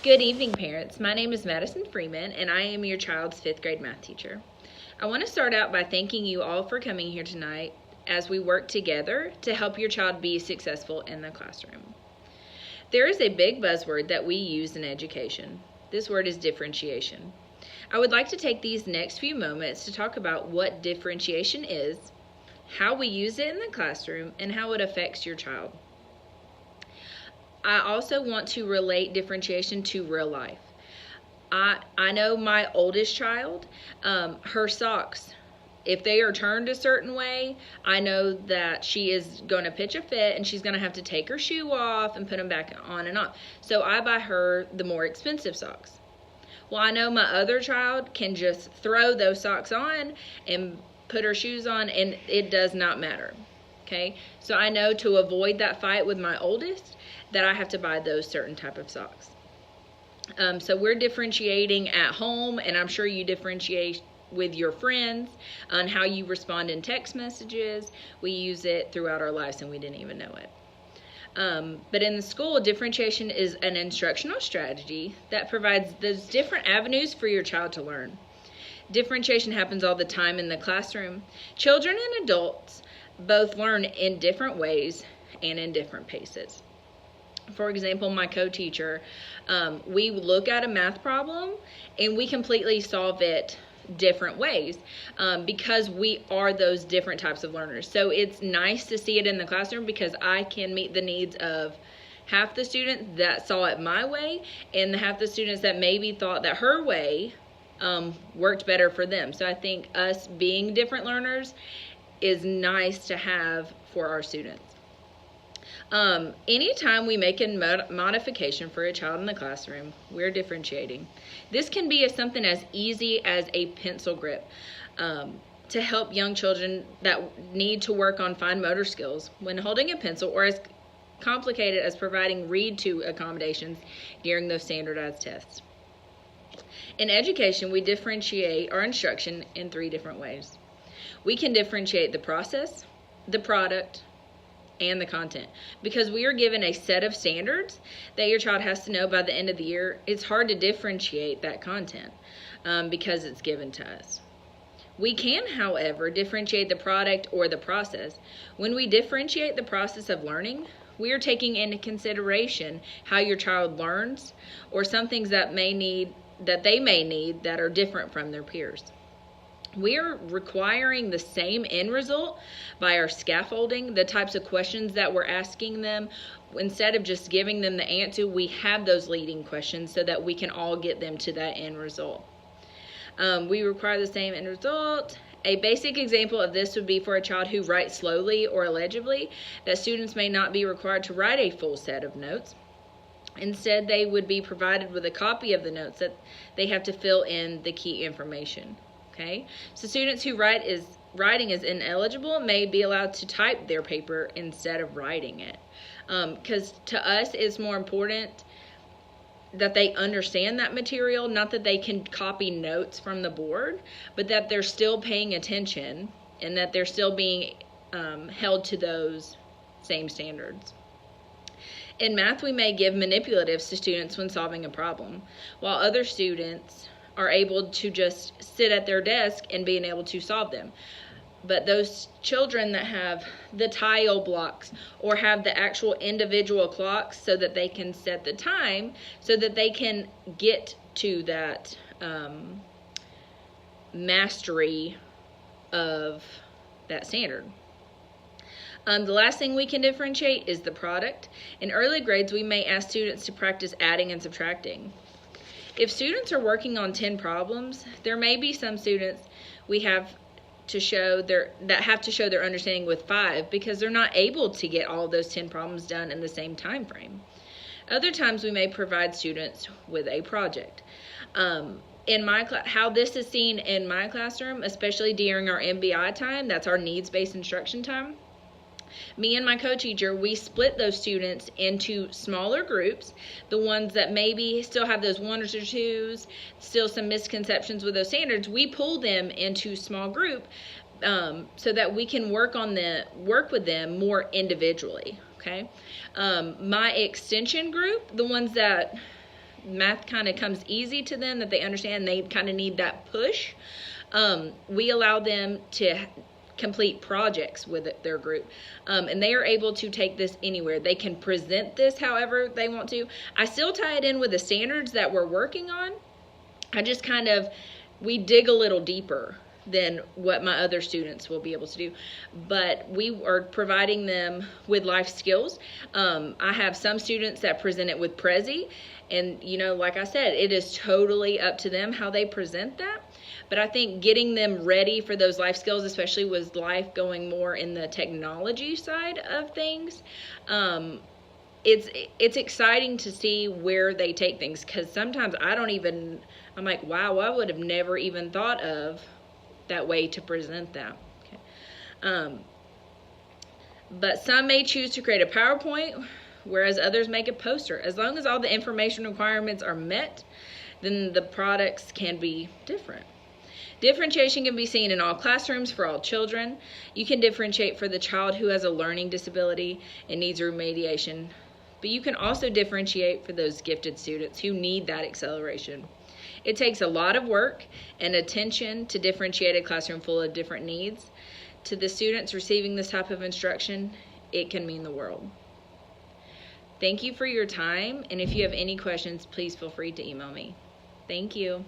Good evening, parents. My name is Madison Freeman, and I am your child's 5th grade math teacher. I want to start out by thanking you all for coming here tonight as we work together to help your child be successful in the classroom. There is a big buzzword that we use in education. This word is differentiation. I would like to take these next few moments to talk about what differentiation is, how we use it in the classroom, and how it affects your child. I also want to relate differentiation to real life. I know my oldest child, her socks, if they are turned a certain way, I know that she is going to pitch a fit and she's going to have to take her shoe off and put them back on and off. So I buy her the more expensive socks. Well, I know my other child can just throw those socks on and put her shoes on, and it does not matter. Okay, so I know to avoid that fight with my oldest that I have to buy those certain type of socks. So we're differentiating at home, and I'm sure you differentiate with your friends on how you respond in text messages. We use it throughout our lives and we didn't even know it. But in the school, differentiation is an instructional strategy that provides those different avenues for your child to learn. Differentiation happens all the time in the classroom. Children and adults both learn in different ways and in different paces. For example, my co-teacher, we look at a math problem and we completely solve it different ways because we are those different types of learners. So it's nice to see it in the classroom because I can meet the needs of half the students that saw it my way and half the students that maybe thought that her way worked better for them. So I think us being different learners is nice to have for our students. Anytime we make a modification for a child in the classroom, we're differentiating. This can be something as easy as a pencil grip to help young children that need to work on fine motor skills when holding a pencil, or as complicated as providing read-to accommodations during those standardized tests. In education, we differentiate our instruction in 3 different ways. We can differentiate the process, the product, and the content. Because we are given a set of standards that your child has to know by the end of the year, it's hard to differentiate that content because it's given to us. We can, however, differentiate the product or the process. When we differentiate the process of learning, we are taking into consideration how your child learns or some things that they may need that are different from their peers. We are requiring the same end result by our scaffolding, the types of questions that we're asking them. Instead of just giving them the answer, we have those leading questions so that we can all get them to that end result. We require the same end result. A basic example of this would be for a child who writes slowly or illegibly, that students may not be required to write a full set of notes. Instead, they would be provided with a copy of the notes that they have to fill in the key information. Okay, so students who writing is ineligible may be allowed to type their paper instead of writing it. Because to us, it's more important that they understand that material, not that they can copy notes from the board, but that they're still paying attention and that they're still being held to those same standards. In math, we may give manipulatives to students when solving a problem, while other students are able to just sit at their desk and being able to solve them. But those children that have the tile blocks or have the actual individual clocks so that they can set the time so that they can get to that mastery of that standard. The last thing we can differentiate is the product. In early grades, we may ask students to practice adding and subtracting. If students are working on 10 problems, there may be some students we have to show their understanding with 5 because they're not able to get all of those 10 problems done in the same time frame. Other times we may provide students with a project. How this is seen in my classroom, especially during our MBI time, that's our needs-based instruction time. Me and my co-teacher, we split those students into smaller groups, the ones that maybe still have those 1s or 2s, still some misconceptions with those standards. We pull them into small group so that we can work with them more individually. Okay, my extension group, the ones that math kind of comes easy to them, that they understand they kind of need that push, we allow them to complete projects with their group, and they are able to take this anywhere. They can present this however they want to. I still tie it in with the standards that we're working on. I just we dig a little deeper than what my other students will be able to do, but we are providing them with life skills. I have some students that present it with Prezi, and like I said, it is totally up to them how they present that. But I think getting them ready for those life skills, especially with life going more in the technology side of things, it's exciting to see where they take things, because sometimes I'm like, wow, I would have never even thought of that way to present that. Okay. But some may choose to create a PowerPoint, whereas others make a poster. As long as all the information requirements are met, then the products can be different. Differentiation can be seen in all classrooms for all children. You can differentiate for the child who has a learning disability and needs remediation, but you can also differentiate for those gifted students who need that acceleration. It takes a lot of work and attention to differentiate a classroom full of different needs. To the students receiving this type of instruction, it can mean the world. Thank you for your time, and if you have any questions, please feel free to email me. Thank you.